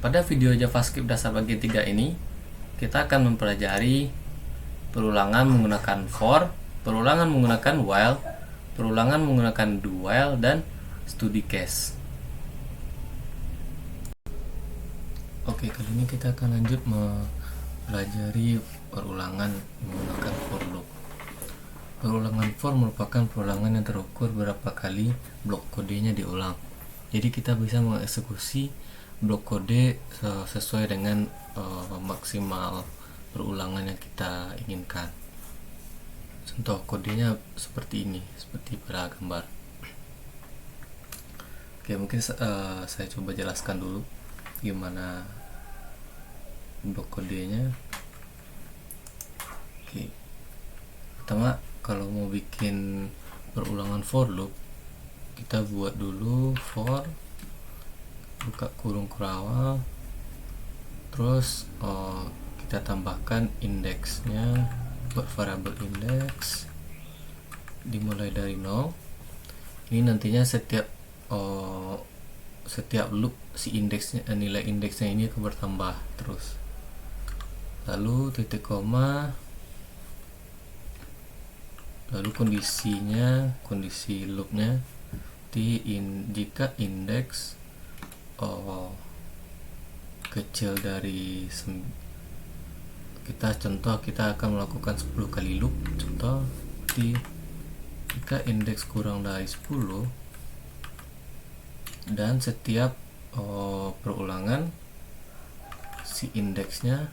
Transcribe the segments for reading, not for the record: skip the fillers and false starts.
Pada video JavaScript dasar bagian 3 ini, kita akan mempelajari perulangan menggunakan for, perulangan menggunakan while, perulangan menggunakan do while, dan studi case. Oke, kali ini kita akan lanjut mempelajari perulangan menggunakan for loop. Perulangan for merupakan perulangan yang terukur berapa kali blok kodenya diulang. Jadi kita bisa mengeksekusi blok kode sesuai dengan maksimal perulangan yang kita inginkan. Contoh kodenya seperti ini, seperti pada gambar. Oke, mungkin saya coba jelaskan dulu gimana blok kodenya. Oke, pertama kalau mau bikin perulangan for loop, kita buat dulu for, buka kurung kurawal, terus kita tambahkan indeksnya, buat variabel indeks dimulai dari 0. Ini nantinya setiap loop si indeksnya, nilai indeksnya ini akan bertambah terus. Lalu titik koma, lalu kondisi loopnya jika indeks kecil dari kita akan melakukan 10 kali loop. Contoh jika indeks kurang dari 10 dan setiap perulangan si indeksnya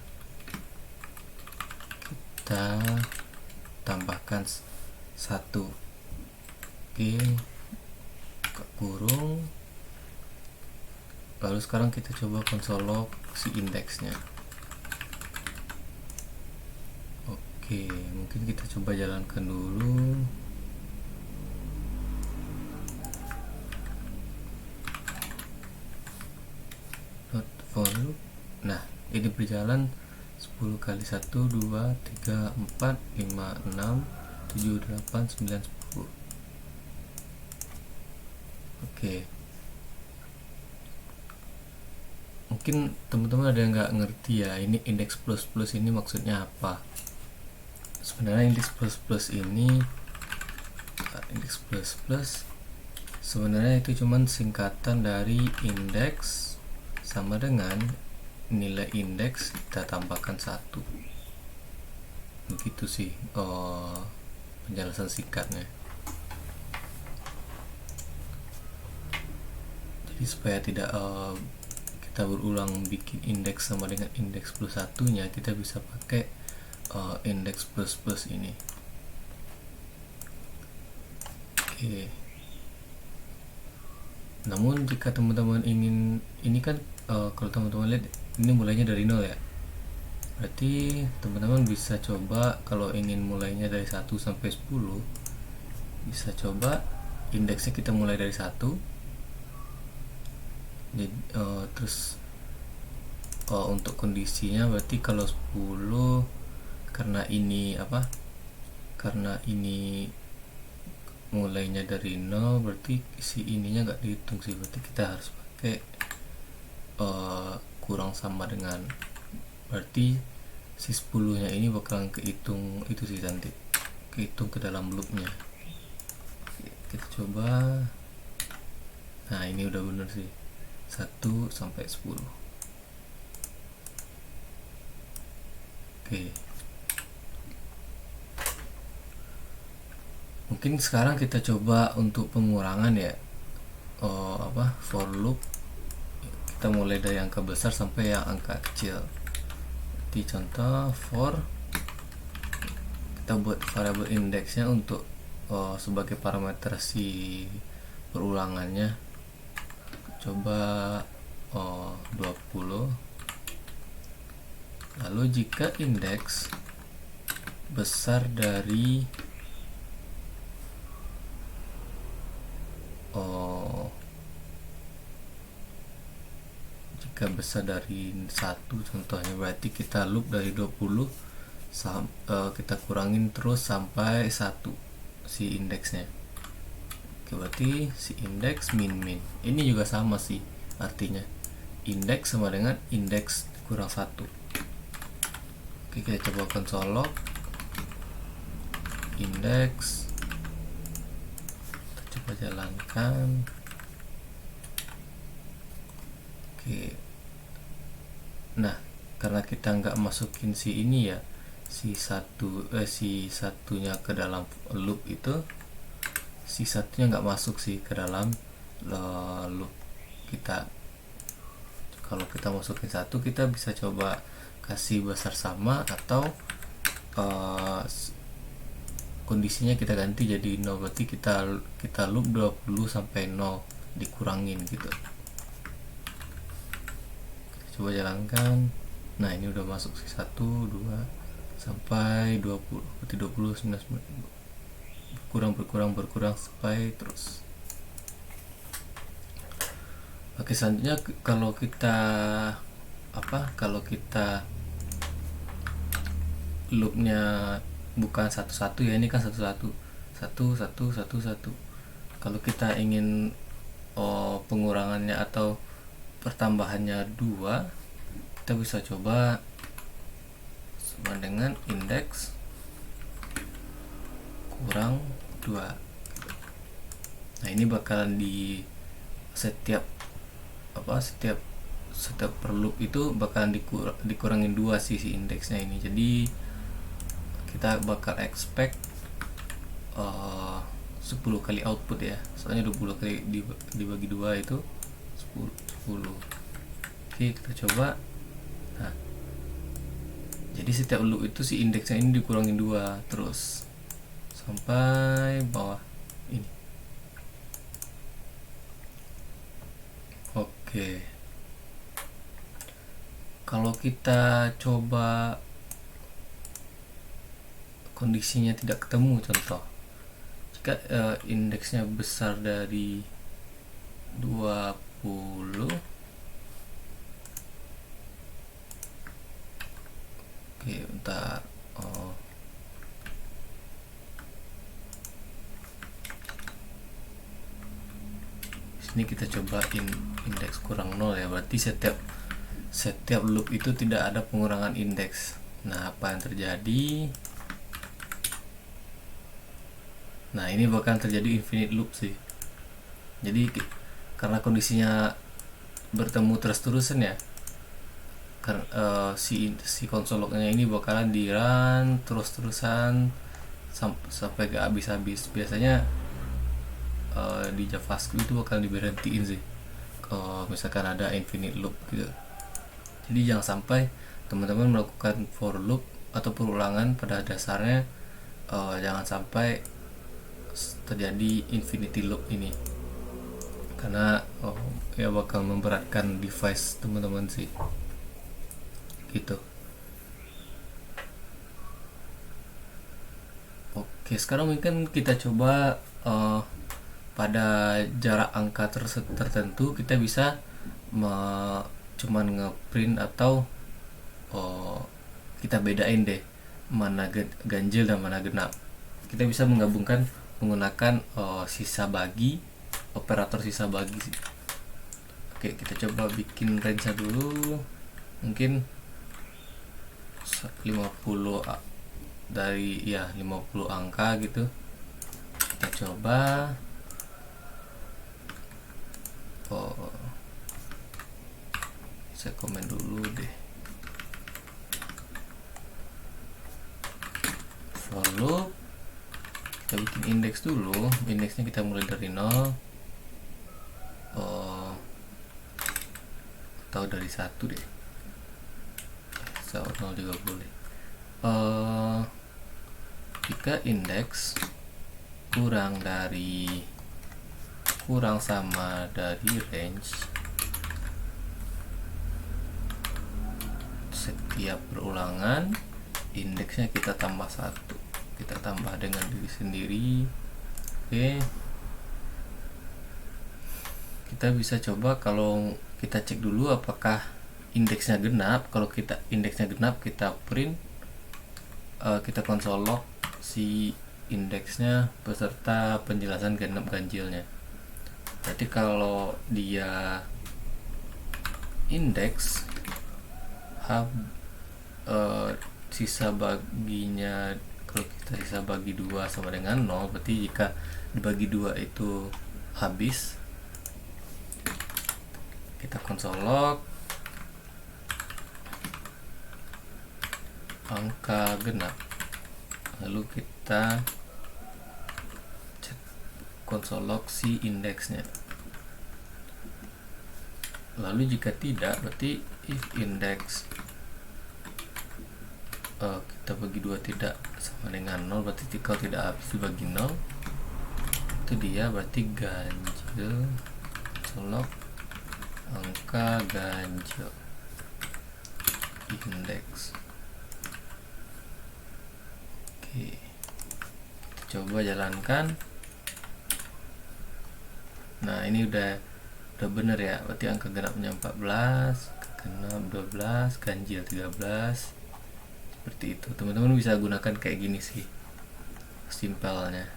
kita tambahkan 1. Oke, buka kurung. Lalu sekarang kita coba konsol log si indeksnya. Oke, mungkin kita coba jalankan dulu. For loop. Nah, ini berjalan 10 kali 1, 2, 3, 4, 5, 6, 7, 8, 9, 10. Oke, mungkin teman-teman ada yang nggak ngerti ya, ini indeks plus plus ini maksudnya apa. Sebenarnya indeks plus ini sebenarnya itu cuman singkatan dari indeks sama dengan nilai indeks kita tambahkan 1. Begitu sih penjelasan singkatnya. Jadi supaya tidak kita berulang bikin indeks sama dengan indeks plus satunya, kita bisa pakai indeks plus ini. Oke. Namun jika teman-teman ingin, ini kan kalau teman-teman lihat ini mulainya dari 0 ya. Berarti teman-teman bisa coba kalau ingin mulainya dari 1 sampai 10, bisa coba indeksnya kita mulai dari 1. Jadi, terus untuk kondisinya berarti kalau 10 karena ini mulainya dari 0, berarti si ininya nggak dihitung sih, berarti kita harus pakai kurang sama dengan, berarti si 10 nya ini bakalan kehitung itu sih, nanti kehitung ke dalam loopnya. Kita coba. Nah, ini udah bener sih, 1 sampai 10. Oke, mungkin sekarang kita coba untuk pengurangan ya, for loop kita mulai dari angka besar sampai yang angka kecil. Di contoh for, kita buat variabel indeksnya untuk sebagai parameter si perulangannya, coba 20. Lalu jika indeks besar dari jika besar dari 1 contohnya, berarti kita loop dari 20 kita kurangin terus sampai 1 si indeksnya. Oke, berarti si indeks min. Ini juga sama sih artinya. indeks sama dengan indeks kurang 1. Oke, kita coba console log indeks, kita coba jalankan. Oke, nah karena kita nggak masukin si ini ya, si satunya ke dalam loop itu, si satunya nggak masuk sih ke dalam loop kita. Kalau kita masukin satu, kita bisa coba kasih besar sama, atau kondisinya kita ganti jadi 0, berarti kita loop 20 sampai 0 dikurangin gitu. Coba jalankan. Nah, ini udah masuk si 1, 2 sampai 20, berarti 20, 19 berkurang sampai terus. Oke, selanjutnya kalau kita loopnya bukan satu-satu ya, ini kan satu-satu, satu. Kalau kita ingin pengurangannya atau pertambahannya 2, kita bisa coba sama dengan indeks kurang 2. Nah, ini bakalan di setiap per loop itu bakalan dikurangin 2 sisi indeksnya ini. Jadi kita bakal expect 10 kali output ya, soalnya 20 kali dibagi 2 itu 10. Oke, kita coba. Nah, jadi setiap loop itu si indeksnya ini dikurangin 2 terus sampai bawah ini. Oke, kalau kita coba kondisinya tidak ketemu, contoh jika indeksnya besar dari 20. Oke, bentar. Sini kita coba indeks kurang 0 ya, berarti setiap loop itu tidak ada pengurangan indeks. Nah, apa yang terjadi? Nah, ini bakal terjadi infinite loop sih. Jadi karena kondisinya bertemu terus-terusan ya, si console lognya ini bakalan di run terus-terusan sampai gak habis-habis. Biasanya di JavaScript itu bakal diberhentiin sih misalkan ada infinite loop gitu. Jadi jangan sampai teman-teman melakukan for loop atau perulangan pada dasarnya jangan sampai terjadi infinity loop ini, karena ya bakal memberatkan device teman-teman sih gitu. Oke, sekarang mungkin kita coba pada jarak angka tertentu kita bisa cuman ngeprint atau kita bedain deh mana ganjil dan mana genap. Kita bisa menggabungkan menggunakan operator sisa bagi sih. Oke, kita coba bikin range dulu, mungkin 50 dari 50 angka gitu. Kita coba saya komen dulu deh. For loop, kita bikin indeks dulu. Indeksnya kita mulai dari 0 atau dari 1 deh. 0 juga boleh. Jika indeks kurang sama dari range, setiap perulangan indeksnya kita tambah 1, kita tambah dengan diri sendiri. Oke, kita bisa coba kalau kita cek dulu apakah indeksnya genap. Kalau indeksnya genap, kita print, kita console log si indeksnya beserta penjelasan genap ganjilnya. Jadi kalau dia indeks sisa baginya, kalau kita sisa bagi 2 sama dengan 0, berarti jika dibagi 2 itu habis, kita console log angka genap, lalu kita cek console log si indeksnya. Lalu jika tidak, berarti if index kita bagi 2 tidak sama dengan 0, berarti kalau tidak habis dibagi 0, itu dia berarti ganjil log angka ganjil indeks. Oke, kita coba jalankan. Nah, ini udah bener ya, berarti angka genapnya 14, genap 12, ganjil 13. Seperti itu, teman-teman bisa gunakan kayak gini sih simpelnya.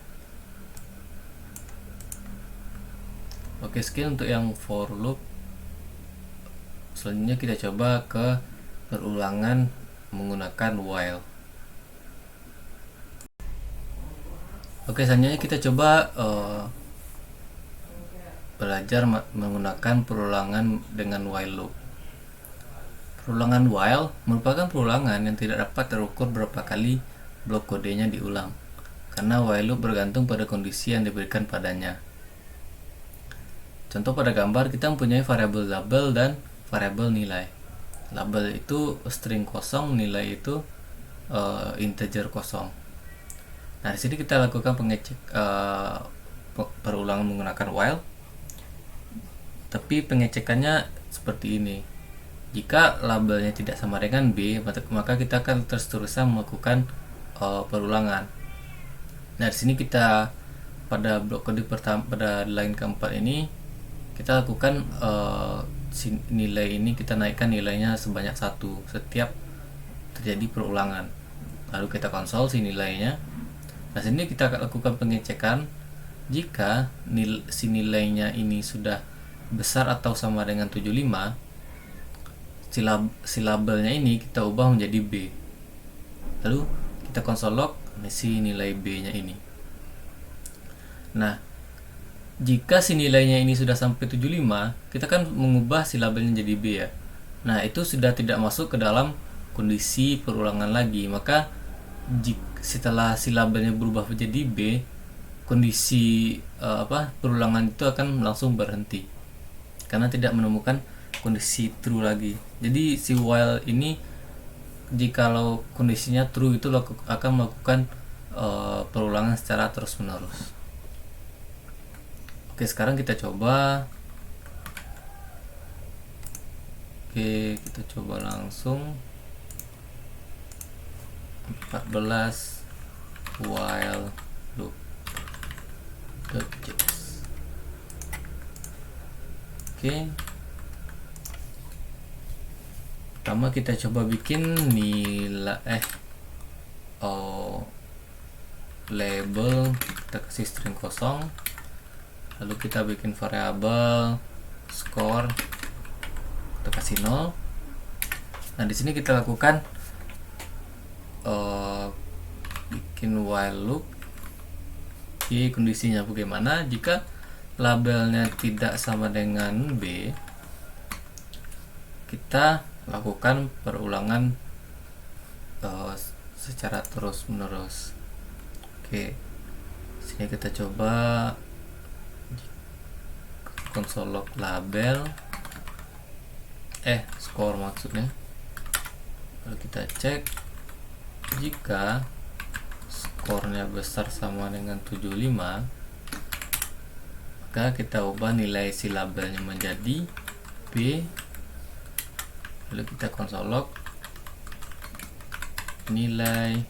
Oke, sekian untuk yang for loop. Selanjutnya kita coba ke perulangan menggunakan while. Oke, selanjutnya kita coba belajar menggunakan perulangan dengan while loop. Perulangan while merupakan perulangan yang tidak dapat terukur berapa kali blok kodenya diulang, karena while loop bergantung pada kondisi yang diberikan padanya. Contoh pada gambar, kita mempunyai variabel label dan variabel nilai. Label itu string kosong, nilai itu integer kosong. Nah, di sini kita lakukan perulangan menggunakan while, tapi pengecekannya seperti ini. Jika labelnya tidak sama dengan B, maka kita akan terus-terusan melakukan perulangan. Nah, di sini kita pada blok kode pertama, pada line keempat ini, kita lakukan nilai ini, kita naikkan nilainya sebanyak 1 setiap terjadi perulangan. Lalu kita konsol si nilainya. Nah, sini kita lakukan pengecekan. Jika si nilainya ini sudah besar atau sama dengan 75, si labelnya ini kita ubah menjadi B. Lalu kita console log si nilai B nya ini. Nah, jika si nilainya ini sudah sampai 75, kita kan mengubah si labelnya jadi B ya. Nah, itu sudah tidak masuk ke dalam kondisi perulangan lagi. Maka setelah si labelnya berubah menjadi B, kondisi perulangan itu akan langsung berhenti karena tidak menemukan kondisi true lagi. Jadi si while ini, jikalau kondisinya true, itu akan melakukan perulangan secara terus menerus. Oke, sekarang kita coba. Oke, kita coba langsung 14 while loop .js. Oke, pertama kita coba bikin nilai label, kita kasih string kosong, lalu kita bikin variabel score, kita kasih 0. Nah, di sini kita lakukan bikin while loop. Oke, kondisinya bagaimana? Jika labelnya tidak sama dengan B, kita lakukan perulangan secara terus menerus. Oke, sini kita coba console log label score maksudnya. Lalu kita cek, jika skornya besar sama dengan 75, maka kita ubah nilai si labelnya menjadi B. Lalu kita console log nilai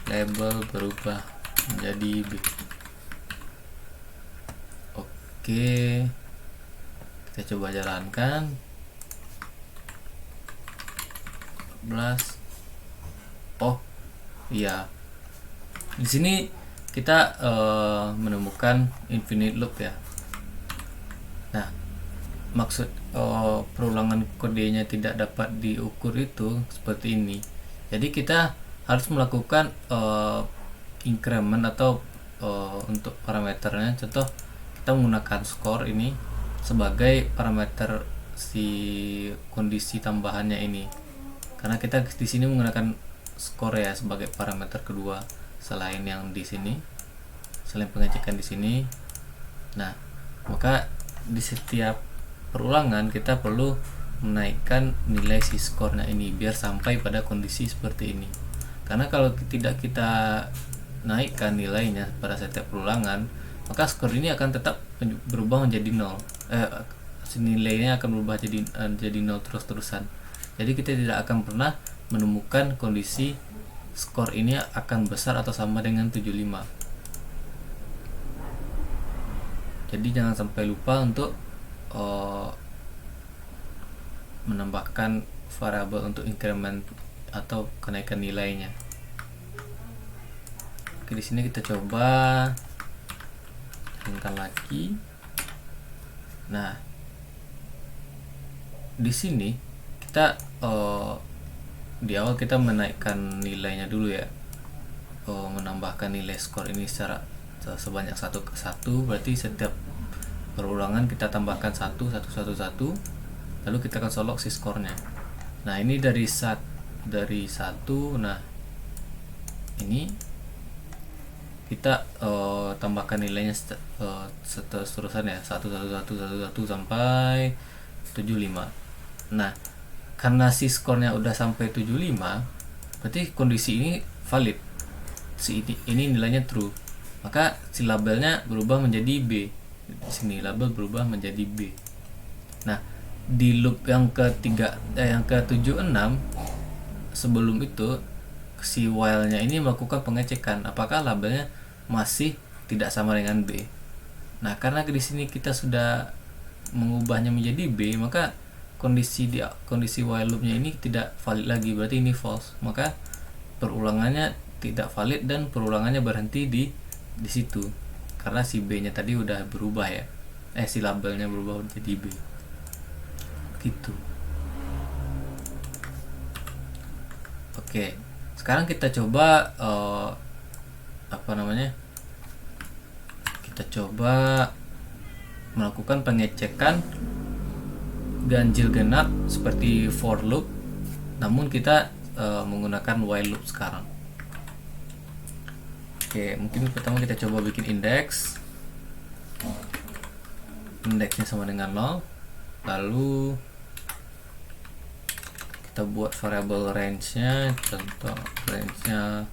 label berubah menjadi B. Oke, kita coba jalankan. 14. Oh iya, di sini kita menemukan infinite loop ya. Nah, maksud perulangan kodenya tidak dapat diukur itu seperti ini. Jadi kita harus melakukan increment atau untuk parameternya. Contoh, kita menggunakan skor ini sebagai parameter si kondisi tambahannya ini, karena kita di sini menggunakan skor ya sebagai parameter kedua selain yang di sini, selain pengecekan di sini. Nah, maka di setiap perulangan kita perlu menaikkan nilai si skornya ini biar sampai pada kondisi seperti ini. Karena kalau tidak kita naikkan nilainya pada setiap perulangan, maka skor ini akan tetap berubah menjadi 0. Nilainya akan berubah jadi 0 terus-terusan. Jadi kita tidak akan pernah menemukan kondisi skor ini akan besar atau sama dengan 75. Jadi jangan sampai lupa untuk menambahkan variabel untuk increment atau kenaikan nilainya. Oke, di sini kita coba jalankan lagi. Nah, di sini kita di awal kita menaikkan nilainya dulu ya, menambahkan nilai skor ini secara sebanyak 1 ke 1, berarti setiap perulangan kita tambahkan 1, lalu kita akan solok si skornya. Nah, ini dari 1. Nah, ini kita tambahkan nilainya seterusan ya, 1 sampai 75. Nah, karena si skornya udah sampai 75, berarti kondisi ini valid, ini nilainya true, maka si labelnya berubah menjadi B. Di sini label berubah menjadi B. Nah, di loop yang yang ke-76 sebelum itu si while-nya ini melakukan pengecekan apakah labelnya masih tidak sama dengan B. Nah, karena di sini kita sudah mengubahnya menjadi B, maka kondisi while loop-nya ini tidak valid lagi, berarti ini false. Maka perulangannya tidak valid dan perulangannya berhenti di situ. Karena si B-nya tadi udah berubah ya. Si labelnya berubah menjadi B. Gitu. Oke. Sekarang kita coba kita coba melakukan pengecekan ganjil genap seperti for loop, namun kita menggunakan while loop sekarang. Oke, mungkin pertama kita coba bikin indeks. Indeksnya sama dengan 0. Lalu kita buat variabel range-nya, contoh range-nya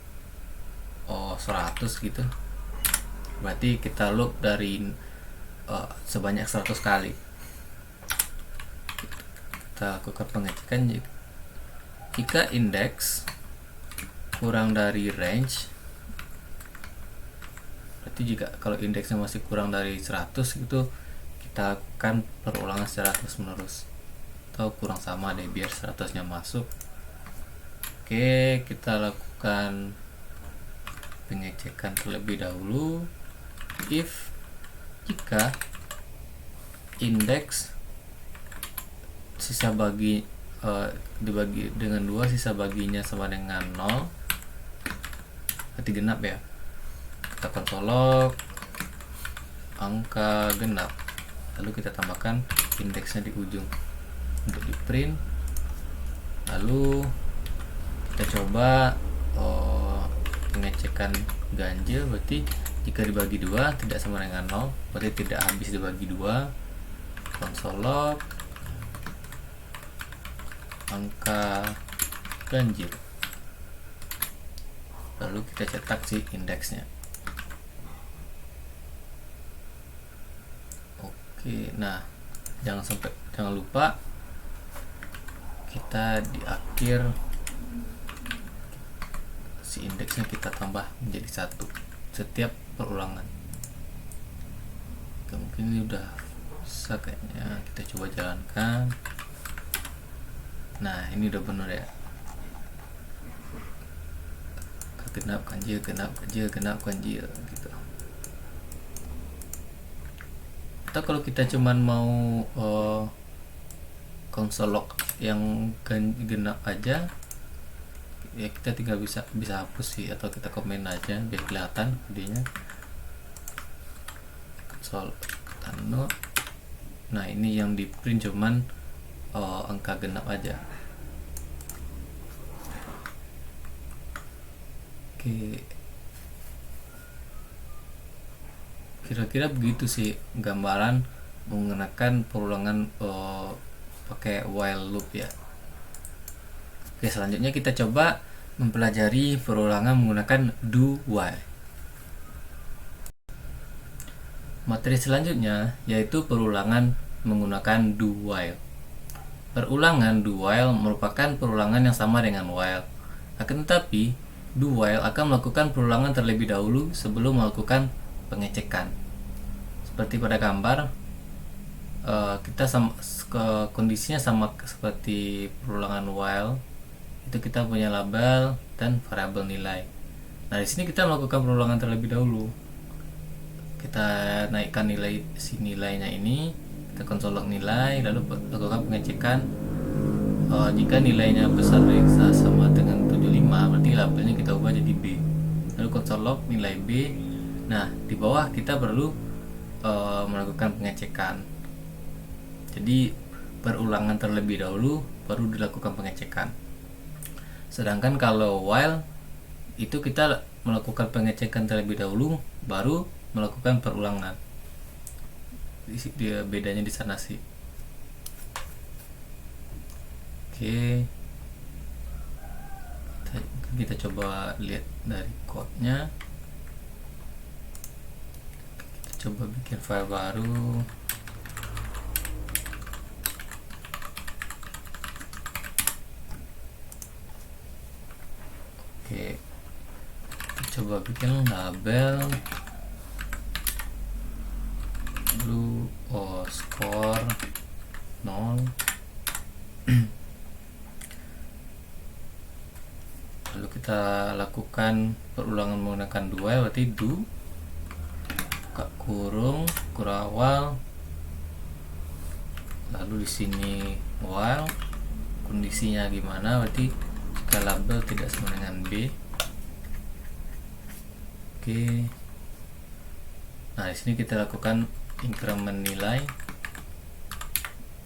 100 gitu. Berarti kita loop dari sebanyak 100 kali. Kita lakukan pengecekan jika indeks kurang dari range. Berarti kalau indeksnya masih kurang dari 100 itu kita akan perulangan secara terus menerus, atau kurang sama deh biar 100-nya masuk. Oke, kita lakukan pengecekan terlebih dahulu. If jika indeks sisa bagi dibagi dengan 2, sisa baginya sama dengan 0, berarti genap ya. Kita akan solok angka genap, lalu kita tambahkan indeksnya di ujung untuk di print. Lalu kita coba pengecekan ganjil, berarti jika dibagi 2 tidak sama dengan 0, berarti tidak habis dibagi 2. Konsolog angka ganjil, lalu kita cetak si indeksnya. Oke, nah jangan lupa kita di akhir si indeksnya kita tambah menjadi 1 setiap perulangan. Oke, mungkin ini udah bisa kayaknya, kita coba jalankan. Nah, ini udah benar ya. Genap ganjil gitu. Atau kalau kita cuman mau console log yang genap aja, ya kita tinggal bisa hapus sih, atau kita komen aja biar kelihatan kodenya. Console Tano. Nah, ini yang di print cuman angka genap aja. Oke, kira-kira begitu sih gambaran menggunakan perulangan pakai while loop ya. Oke, selanjutnya kita coba mempelajari perulangan menggunakan do while. Materi selanjutnya yaitu perulangan menggunakan do while. Perulangan do while merupakan perulangan yang sama dengan while. Akan tetapi, do while akan melakukan perulangan terlebih dahulu sebelum melakukan pengecekan. Seperti pada gambar, kita kondisinya sama seperti perulangan while. Itu kita punya label dan variabel nilai. Nah, di sini kita melakukan perulangan terlebih dahulu. Kita naikkan nilainya ini, kita console log nilai, lalu lakukan pengecekan. Jika nilainya besar dari sama dengan 75, berarti labelnya kita ubah jadi B. Lalu console log nilai B. Nah, di bawah kita perlu melakukan pengecekan. Jadi perulangan terlebih dahulu baru dilakukan pengecekan. Sedangkan kalau while itu kita melakukan pengecekan terlebih dahulu baru melakukan perulangan. Dia bedanya di sana sih. Oke, kita coba lihat dari code-nya. Kita coba bikin file baru. Oke, kita coba bikin label dulu, score 0. Lalu kita lakukan perulangan menggunakan do while, berarti do buka kurung kurawal, lalu di sini while, kondisinya gimana, berarti jika label tidak sama dengan B. Oke, nah di sini kita lakukan increment nilai,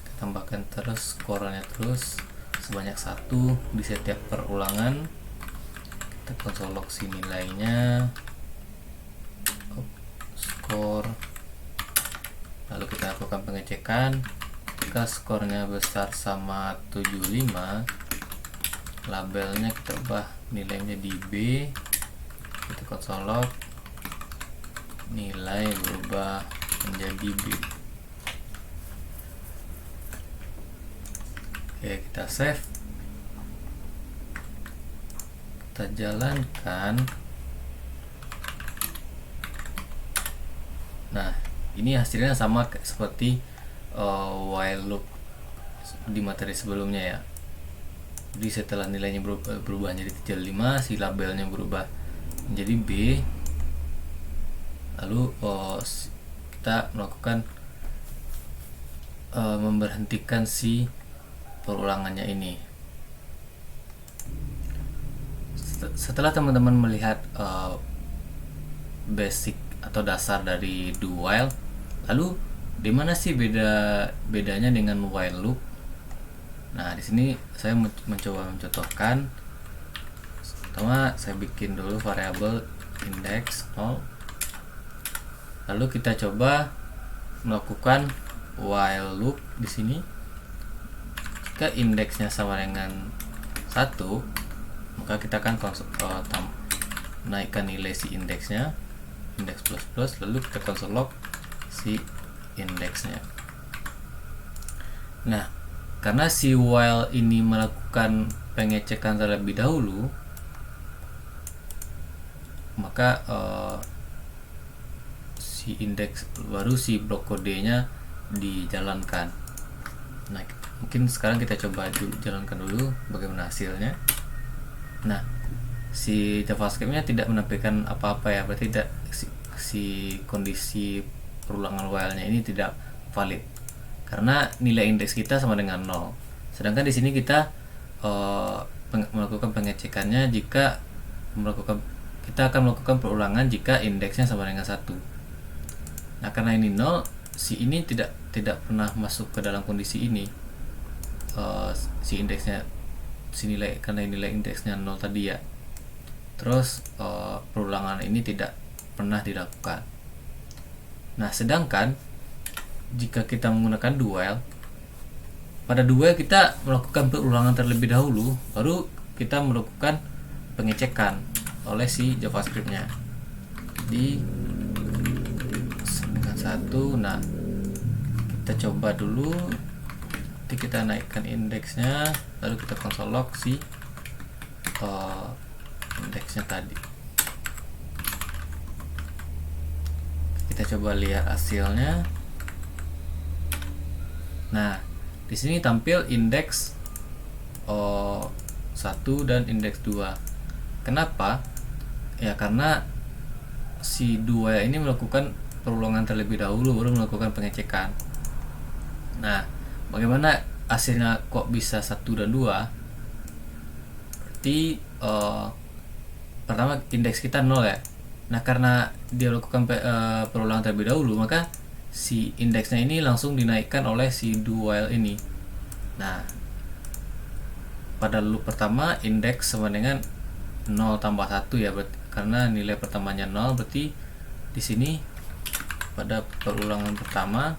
kita tambahkan terus skornya terus sebanyak 1 di setiap perulangan. Kita console log si nilainya, skor, lalu kita lakukan pengecekan. Jika skornya besar sama 75, labelnya kita ubah nilainya di B, kita console log nilai berubah menjadi B. Oke, kita save, kita jalankan. Nah, ini hasilnya sama seperti while loop di materi sebelumnya ya. Jadi setelah nilainya berubah menjadi 35, si labelnya berubah menjadi B, lalu kita melakukan memberhentikan si perulangannya ini. Setelah teman-teman melihat basic atau dasar dari do while, lalu di mana sih bedanya dengan while loop? Nah, di sini saya mencoba mencontohkan. Pertama, saya bikin dulu variabel index 0. Lalu kita coba melakukan while loop di sini. Jika indeksnya sama dengan 1, maka kita akan naikkan nilai si indeksnya, indeks plus, lalu kita console log si indeksnya. Nah, karena si while ini melakukan pengecekan terlebih dahulu, maka si indeks baru si blok kodenya dijalankan. Nah, mungkin sekarang kita coba jalankan dulu bagaimana hasilnya. Nah, si JavaScript-nya tidak menampilkan apa-apa ya, berarti tidak si kondisi perulangan while-nya ini tidak valid karena nilai indeks kita sama dengan 0. Sedangkan di sini kita melakukan pengecekannya jika kita akan melakukan perulangan jika indeksnya sama dengan 1. Nah, karena ini 0, si ini tidak pernah masuk ke dalam kondisi ini. Si indeksnya karena nilai indeksnya 0 tadi ya. Terus perulangan ini tidak pernah dilakukan. Nah, sedangkan jika kita menggunakan do while, pada do while kita melakukan perulangan terlebih dahulu, baru kita melakukan pengecekan oleh si JavaScript-nya. Jadi dengan 1, nah kita coba dulu. Nanti kita naikkan indeksnya, lalu kita console log si indeksnya tadi. Kita coba lihat hasilnya. Nah, di sini tampil indeks 1 dan indeks 2. Kenapa? Ya karena si 2 ini melakukan perulangan terlebih dahulu baru melakukan pengecekan. Nah, bagaimana hasilnya kok bisa 1 dan 2? Berarti pertama indeks kita 0 ya. Nah, karena dia melakukan perulangan terlebih dahulu, maka si indeksnya ini langsung dinaikkan oleh si do while ini. Nah, pada loop pertama indeks sama dengan 0 tambah 1 ya, berarti karena nilai pertamanya 0, berarti di sini pada perulangan pertama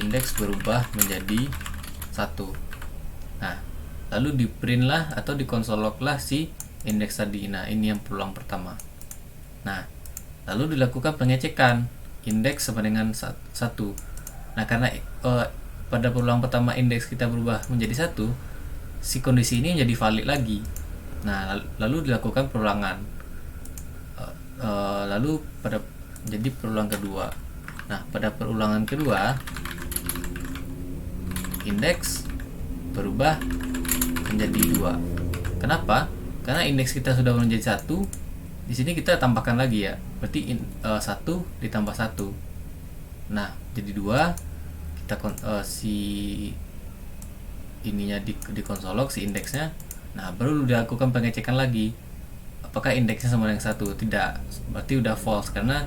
indeks berubah menjadi 1. Nah, lalu di print lah atau di console log lah si indeks tadi. Nah, ini yang perulang pertama. Nah, lalu dilakukan pengecekan indeks sama dengan 1. Nah, karena pada perulang pertama indeks kita berubah menjadi 1, si kondisi ini menjadi valid lagi. Nah, lalu dilakukan perulangan. Lalu jadi perulangan kedua. Nah, pada perulangan kedua indeks berubah menjadi 2. Kenapa? Karena indeks kita sudah menjadi 1. Di sini kita tambahkan lagi ya. Berarti 1 ditambah 1. Nah, jadi 2. Kita si ininya di console log si indeksnya. Nah, baru dilakukan pengecekan lagi. Apakah indeksnya sama dengan 1? Tidak. Berarti udah false karena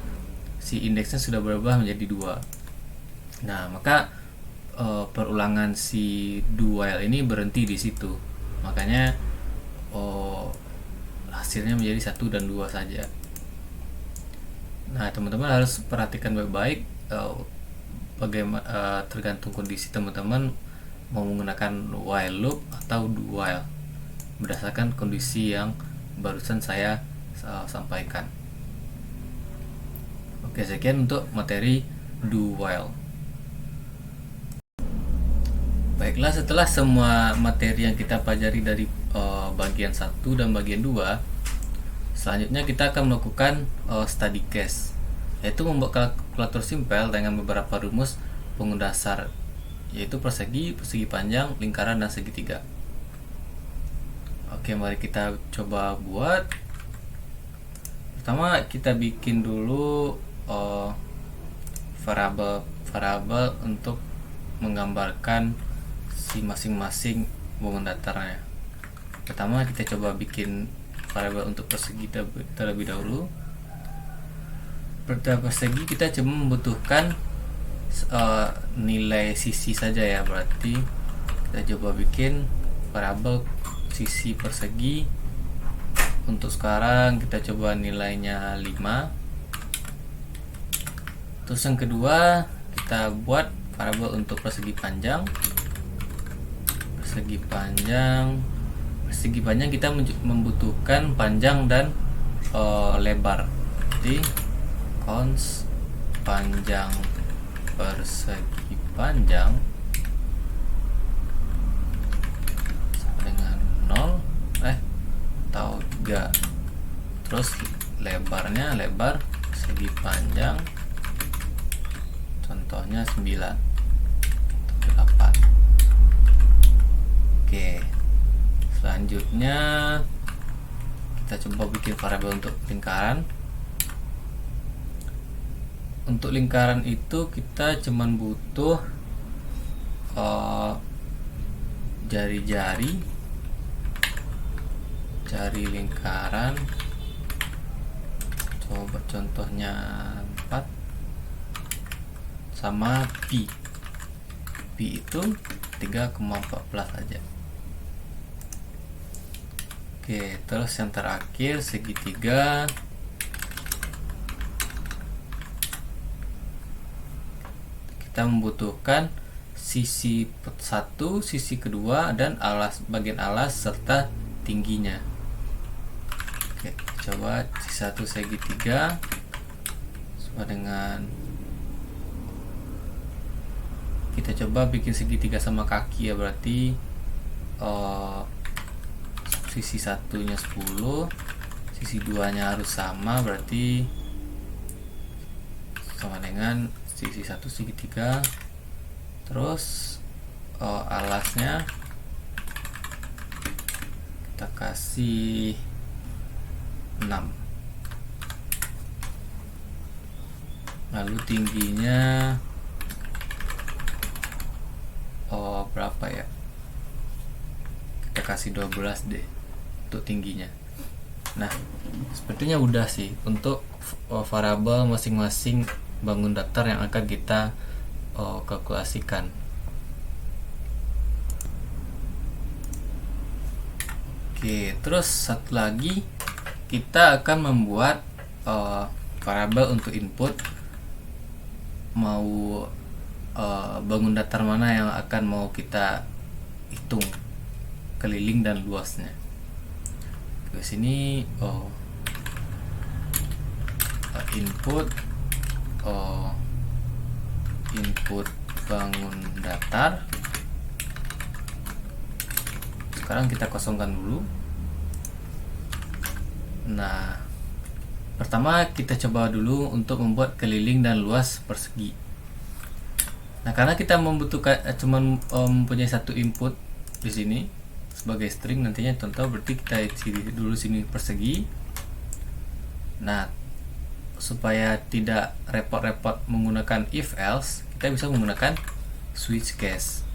si indeksnya sudah berubah menjadi 2. Nah, maka perulangan si do while ini berhenti di situ. Makanya hasilnya menjadi 1 dan 2 saja. Nah, teman-teman harus perhatikan baik-baik bagaimana tergantung kondisi teman-teman mau menggunakan while loop atau do while berdasarkan kondisi yang barusan saya sampaikan. Oke, sekian untuk materi do while. Baiklah, setelah semua materi yang kita pelajari dari bagian 1 dan bagian 2, selanjutnya kita akan melakukan study case, yaitu membuat kalkulator simpel dengan beberapa rumus pengundasar, yaitu persegi, persegi panjang, lingkaran, dan segitiga. Oke, mari kita coba buat. Pertama kita bikin dulu variabel untuk menggambarkan si masing-masing hubungan datarnya. Pertama kita coba bikin variabel untuk persegi terlebih dahulu. Pada persegi kita cuma membutuhkan nilai sisi saja ya, berarti kita coba bikin variabel sisi persegi. Untuk sekarang kita coba nilainya 5. Terus yang kedua kita buat variabel untuk persegi panjang. Persegi panjang kita membutuhkan panjang dan lebar. Jadi cons panjang persegi panjang sama dengan 0 atau 3. Terus lebarnya, lebar persegi panjang contohnya 9 atau 8. Oke, selanjutnya kita coba bikin variabel untuk lingkaran. untuk lingkaran itu kita cuman butuh jari-jari lingkaran. Coba contohnya 4 sama pi itu 3,14 aja. Oke, terus yang terakhir segitiga. Kita membutuhkan sisi 1, sisi kedua, dan bagian alas serta tingginya. Oke, coba sisi 1 segitiga sama dengan, kita coba bikin segitiga sama kaki ya, berarti sisi satunya 10, sisi 2 nya harus sama, berarti sama dengan sisi 1 segitiga. Terus alasnya kita kasih 6, lalu tingginya berapa ya, kita kasih 12 deh untuk tingginya. Nah, sepertinya udah sih untuk variabel masing-masing bangun datar yang akan kita kalkulasikan. Oke, terus satu lagi kita akan membuat variabel untuk input, mau bangun datar mana yang akan mau kita hitung keliling dan luasnya. Ke sini input bangun datar. Sekarang kita kosongkan dulu. Nah, pertama kita coba dulu untuk membuat keliling dan luas persegi. Nah, karena kita membutuhkan cuman mempunyai satu input di sini sebagai string nantinya contoh, berarti kita isi dulu sini persegi. Nah, supaya tidak repot-repot menggunakan if else, kita bisa menggunakan switch case.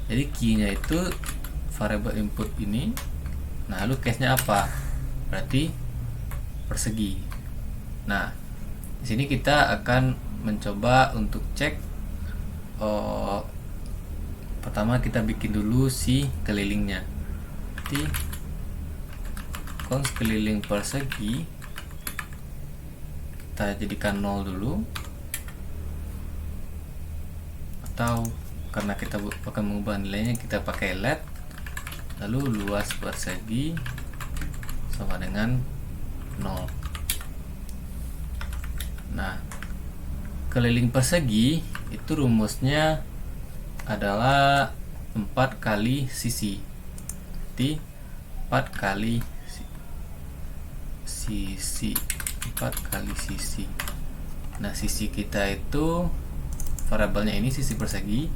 Jadi key-nya itu variable input ini. Nah, lalu case-nya apa? Berarti persegi. Nah, di sini kita akan mencoba untuk cek. Pertama kita bikin dulu si kelilingnya. Jadi cons keliling persegi kita jadikan 0 dulu, atau karena kita akan mengubah nilainya kita pakai let, lalu luas persegi sama dengan 0. Nah, keliling persegi itu rumusnya adalah 4 kali sisi. Jadi 4 kali sisi, 4 kali sisi. Nah, sisi kita itu variabelnya ini sisi persegi,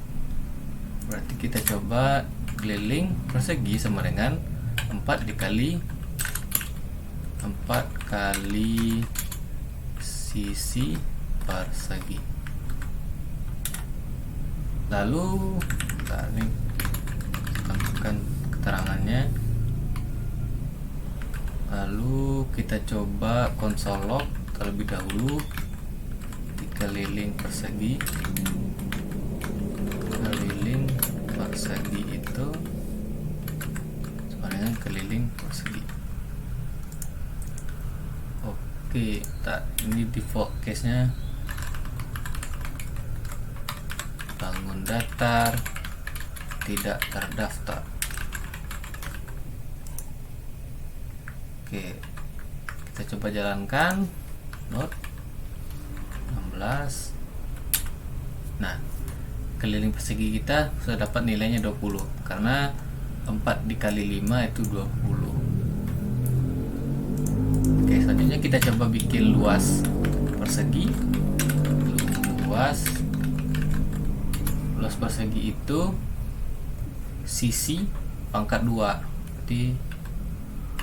berarti kita coba keliling persegi sama dengan 4 dikali 4 kali sisi persegi. Lalu ini tambahkan keterangannya. Lalu kita coba console log terlebih dahulu. Keliling persegi, keliling persegi itu sama dengan keliling persegi. Oke, ini default case nya bangun datar tidak terdaftar. Oke, kita coba jalankan node 16. Nah, keliling persegi kita sudah dapat nilainya 20 karena 4 dikali 5 itu 20. Oke, selanjutnya kita coba bikin luas persegi. Luas persegi itu sisi pangkat 2, berarti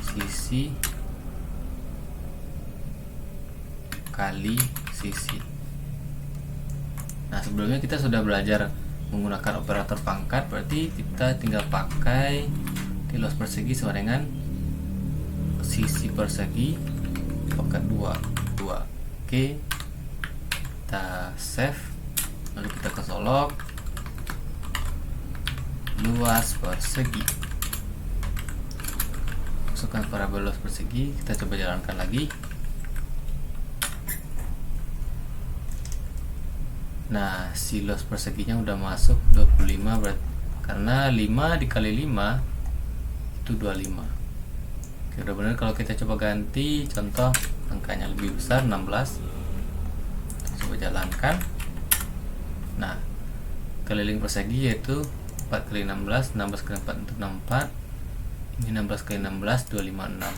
sisi kali sisi. Nah, sebelumnya kita sudah belajar menggunakan operator pangkat, berarti kita tinggal pakai tilos persegi sama dengan sisi persegi pangkat 2. Oke, kita save, lalu kita kesolok luas persegi, masukkan variabel luas persegi, kita coba jalankan lagi. Nah, si luas perseginya udah masuk 25, berarti karena 5 dikali 5 itu 25. Oke, udah benar. Kalau kita coba ganti contoh angkanya lebih besar, 16, kita coba jalankan. Nah, keliling persegi yaitu 4 kali 16, 16 kali 4 itu 64, ini 16 kali 16 256.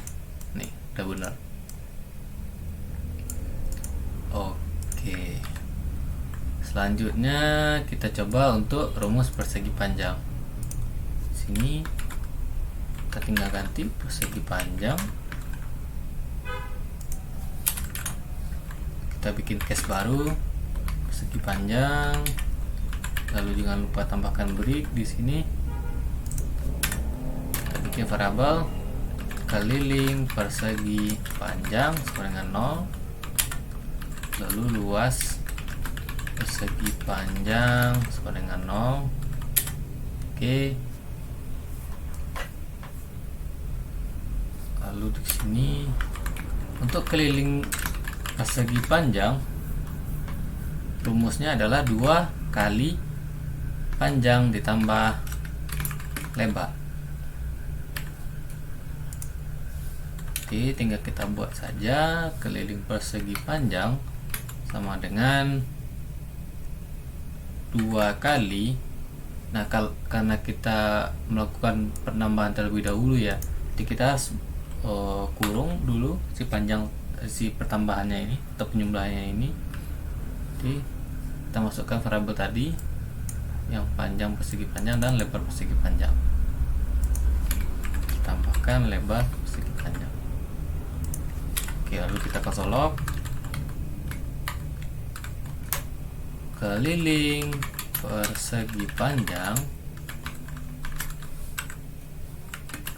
Nih, udah benar. Oke, selanjutnya kita coba untuk rumus persegi panjang. Sini kita tinggal ganti persegi panjang, kita bikin case baru persegi panjang, lalu jangan lupa tambahkan break di sini. Kita bikin variabel keliling persegi panjang sama dengan 0, lalu luas persegi panjang sama dengan 0. Oke, lalu di sini untuk keliling persegi panjang rumusnya adalah 2 kali panjang ditambah lebar. Oke, tinggal kita buat saja keliling persegi panjang sama dengan 2 kali. Nah, karena kita melakukan penambahan terlebih dahulu ya, jadi kita kurung dulu si panjang, si pertambahannya ini atau penjumlahannya ini. Jadi kita masukkan variabel tadi yang panjang persegi panjang dan lebar persegi panjang, tambahkan lebar persegi panjang. Oke, lalu kita kesolok keliling persegi panjang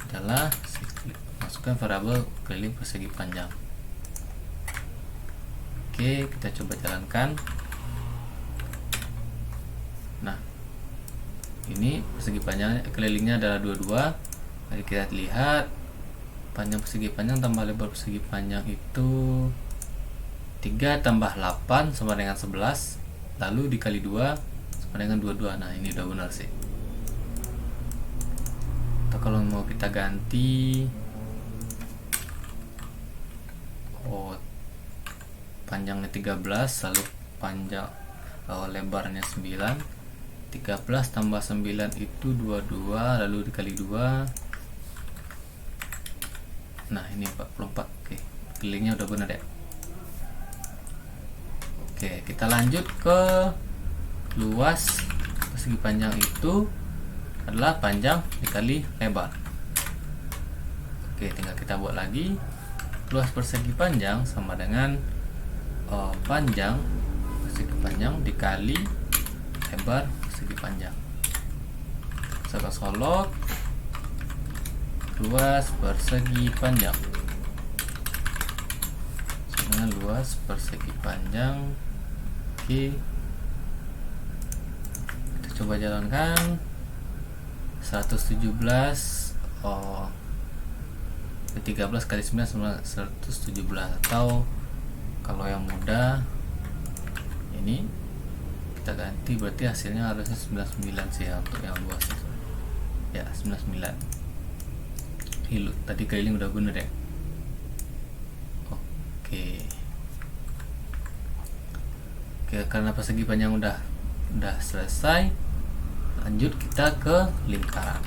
adalah masukkan variabel keliling persegi panjang. Oke, kita coba jalankan. Nah, ini persegi panjang kelilingnya adalah 22. Mari kita lihat panjang persegi panjang tambah lebar persegi panjang itu 3 tambah 8 sama dengan 11, lalu dikali 2 sama dengan 22. Nah, ini udah benar sih. Atau kalau mau kita ganti panjangnya 13, lalu panjang lebarnya 9, 13 tambah 9 itu 22, lalu dikali 2. Nah, ini 44. Oke, kelilingnya udah benar ya. Oke, kita lanjut ke luas persegi panjang itu adalah panjang dikali lebar. Oke, tinggal kita buat lagi. Luas persegi panjang sama dengan panjang persegi panjang dikali lebar persegi panjang. Saya solok luas persegi panjang dengan luas persegi panjang. Oke, kita coba jalankan. 117 13 kali 9 sama 117, atau kalau yang mudah ini kita ganti, berarti hasilnya harusnya 99 sih ya, untuk yang luas ya 99. Tadi keliling udah bener ya. Oke, karena persegi panjang udah selesai, lanjut kita ke lingkaran.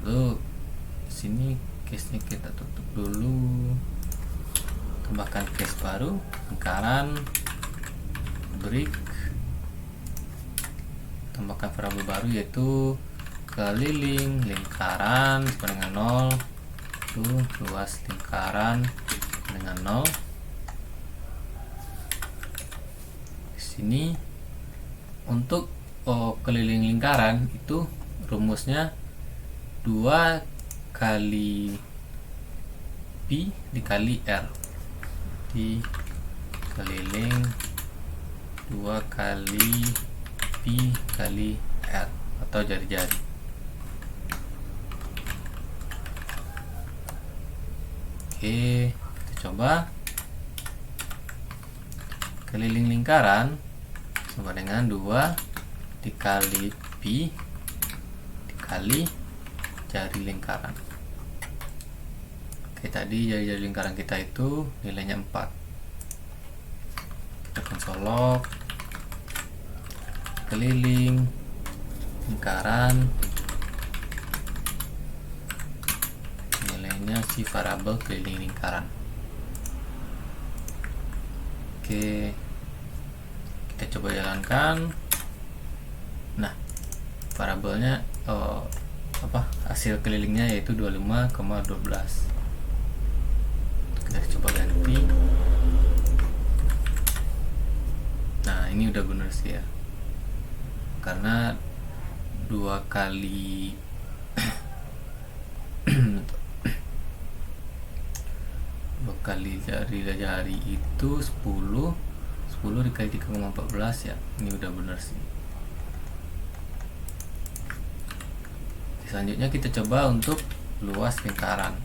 Lalu sini case-nya kita tutup dulu, tambahkan case baru lingkaran, break, tambahkan variabel baru yaitu keliling lingkaran sama dengan 0, tuh luas lingkaran dengan 0. Di sini Untuk keliling lingkaran itu rumusnya 2 kali pi dikali r, di keliling 2 kali pi kali r atau jari-jari. Oke, kita coba. Keliling lingkaran sama dengan 2 dikali pi dikali jari lingkaran. Oke, tadi jari-jari lingkaran kita itu nilainya 4. Kita konsolok keliling lingkaran, nilainya si variabel keliling lingkaran. Oke, kita coba jalankan. Nah, variabelnya hasil kelilingnya yaitu 25,12. Kita coba ganti. Nah, ini udah bener sih ya, karena 2 kali 2 kali jari itu 10 dikali 3,14 ya. Ini udah bener sih. Selanjutnya kita coba untuk luas lingkaran.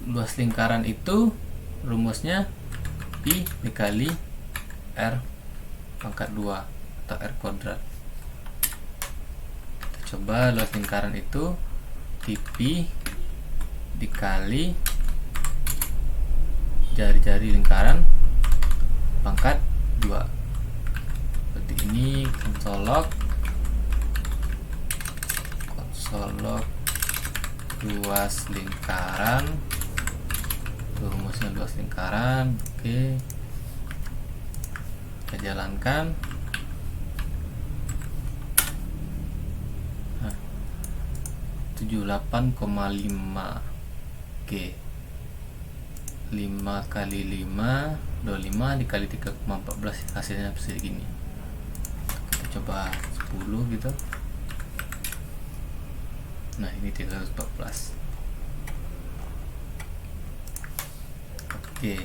Luas lingkaran itu rumusnya pi dikali r pangkat 2 atau r kuadrat. Kita coba luas lingkaran itu pi dikali jari-jari lingkaran pangkat 2. Seperti ini. Konsolok luas lingkaran, rumusnya luas lingkaran. Oke, kita jalankan. Nah, 78,5 G. 5 kali 5 25 dikali 3,14, hasilnya segini. Kita coba 10 gitu. Nah, ini 314. Oke.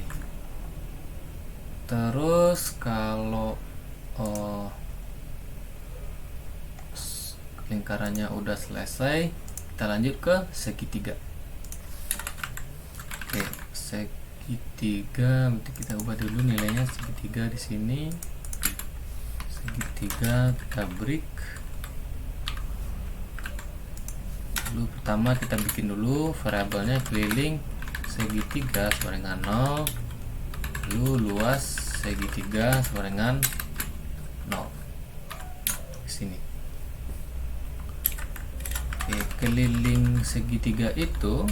Terus kalau lingkarannya udah selesai, kita lanjut ke segitiga. Oke, segitiga nanti kita ubah dulu nilainya. Segitiga di sini, segitiga kita break. Dulu pertama kita bikin dulu variabelnya keliling segitiga sama dengan 0, lalu luas segitiga sama dengan 0 di sini. Oke, keliling segitiga itu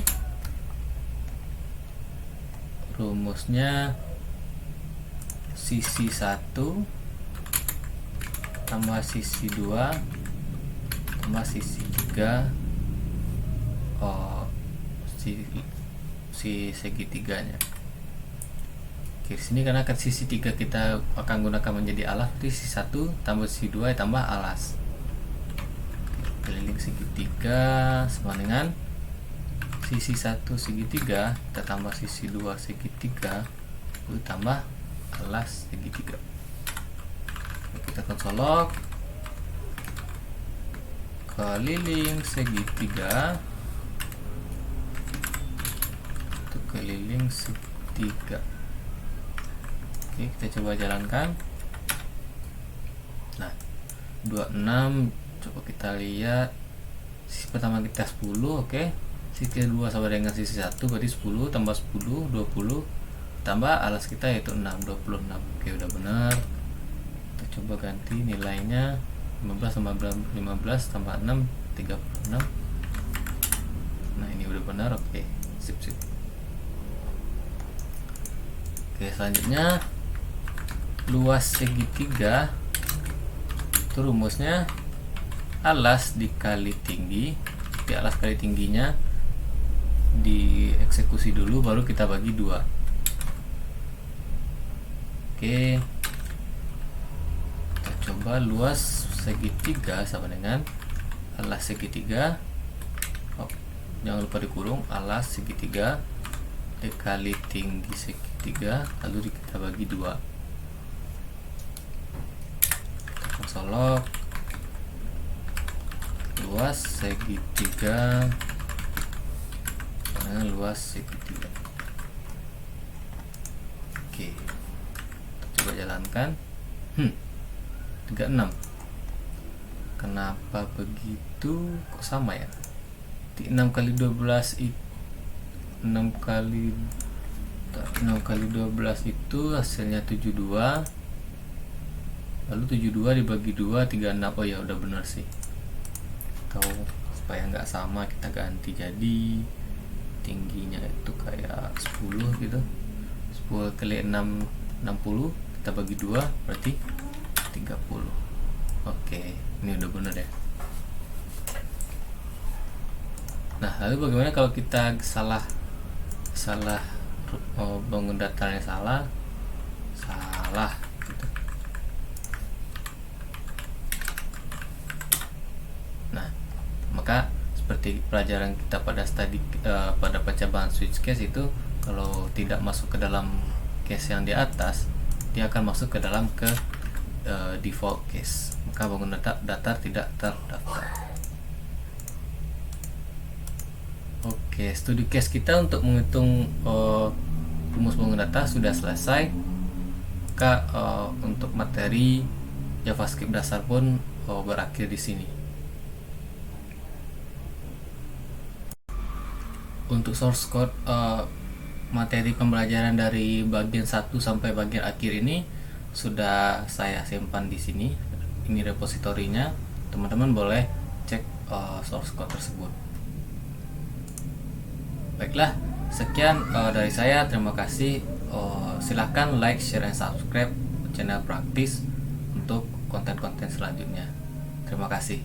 rumusnya sisi 1 tambah sisi 2 tambah sisi 3 si segitiganya. Oke, di sini karena sisi 3 kita akan gunakan menjadi alas, jadi sisi 1 tambah sisi 2 tambah alas. Oke, keliling segitiga sama dengan sisi 1 segitiga, kita tambah sisi 2 segitiga, itu tambah alas segitiga. Oke, kita konsolok keliling segitiga, keliling segitiga. Oke, kita coba jalankan. Nah, 26 coba kita lihat. Sisi pertama kita 10, oke. Sisi kedua sama dengan sisi 1 berarti 10 tambah 10 20 tambah alas kita yaitu 6 26. Oke, udah benar. Kita coba ganti nilainya. 15 tambah 15 tambah 6 36. Nah, ini udah benar. Oke, sip. Oke, selanjutnya luas segitiga itu rumusnya alas dikali tinggi. Di alas kali tingginya dieksekusi dulu baru kita bagi 2. Oke, coba luas segitiga sama dengan alas segitiga, jangan lupa dikurung, alas segitiga dikali tinggi segitiga, lalu kita bagi 2. Kita solok luas segitiga dengan luas segitiga. Oke, coba jalankan. 36. Kenapa begitu? Kok sama ya? 6 kali 12 itu hasilnya 72. Lalu 72 dibagi 2 36. Oh ya, udah benar sih. Atau supaya nggak sama kita ganti, jadi tingginya itu kayak 10 gitu. 10 kali 6 60, kita bagi 2 berarti 30. Oke, ini udah benar ya. Nah, lalu bagaimana kalau kita salah bangun datarnya salah gitu. Nah, maka seperti pelajaran kita pada pada percobaan switch case itu, kalau tidak masuk ke dalam case yang di atas, dia akan masuk ke dalam default case, maka bangun datar tidak terdaftar. Oke, studi case kita untuk menghitung rumus bangun data sudah selesai. Maka untuk materi JavaScript dasar pun berakhir di sini. Untuk source code materi pembelajaran dari bagian 1 sampai bagian akhir ini sudah saya simpan di sini. Ini repositorinya. Teman-teman boleh cek source code tersebut. Baiklah, sekian dari saya. Terima kasih. Silahkan like, share, dan subscribe channel Praktis untuk konten-konten selanjutnya. Terima kasih.